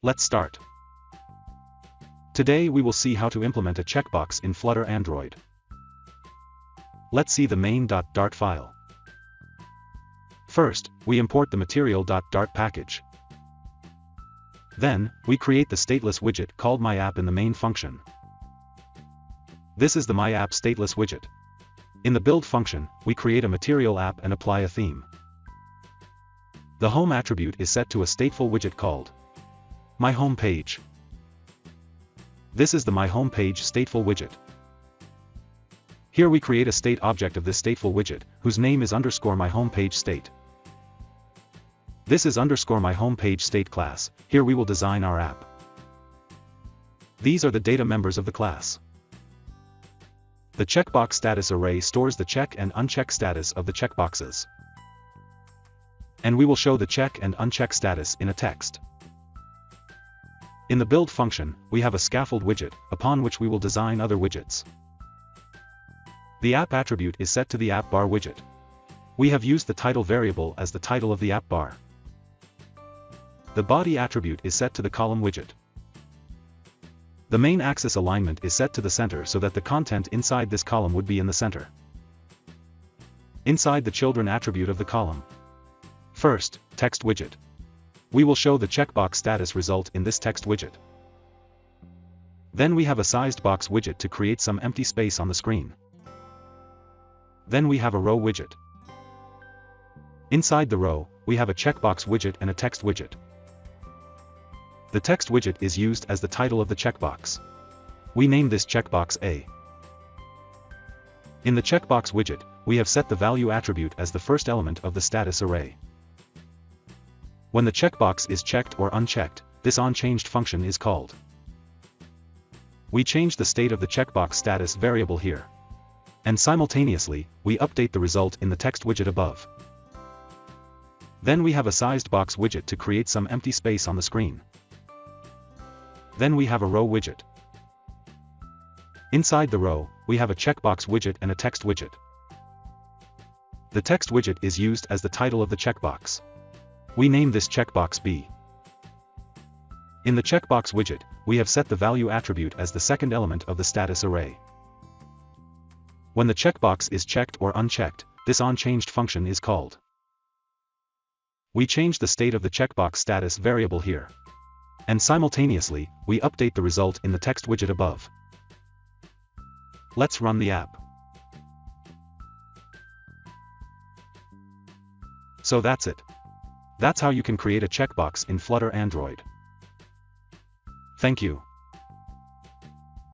Let's start. Today we will see how to implement a checkbox in Flutter Android. Let's see the main.dart file. First, we import the material.dart package. Then, we create the stateless widget called MyApp in the main function. This is the MyApp stateless widget. In the build function, we create a material app and apply a theme. The home attribute is set to a stateful widget called My Home Page. This is the My Home Page stateful widget. Here we create a state object of this stateful widget, whose name is _My Home Page State. This is _My Home Page State class. Here we will design our app. These are the data members of the class. The checkbox status array stores the check and uncheck status of the checkboxes. And we will show the check and uncheck status in a text. In the build function, we have a scaffold widget, upon which we will design other widgets. The app attribute is set to the app bar widget. We have used the title variable as the title of the app bar. The body attribute is set to the column widget. The main axis alignment is set to the center so that the content inside this column would be in the center. Inside the children attribute of the column. First, text widget. We will show the checkbox status result in this text widget. Then we have a sized box widget to create some empty space on the screen. Then we have a row widget. Inside the row, we have a checkbox widget and a text widget. The text widget is used as the title of the checkbox. We name this checkbox A. In the checkbox widget, we have set the value attribute as the first element of the status array. When the checkbox is checked or unchecked, this onChanged function is called. We change the state of the checkbox status variable here. And simultaneously, we update the result in the text widget above. Then we have a sized box widget to create some empty space on the screen. Then we have a row widget. Inside the row, we have a checkbox widget and a text widget. The text widget is used as the title of the checkbox. We name this checkbox B. In the checkbox widget, we have set the value attribute as the second element of the status array. When the checkbox is checked or unchecked, this onChanged function is called. We change the state of the checkbox status variable here. And simultaneously, we update the result in the text widget above. Let's run the app. So that's it. That's how you can create a checkbox in Flutter Android. Thank you.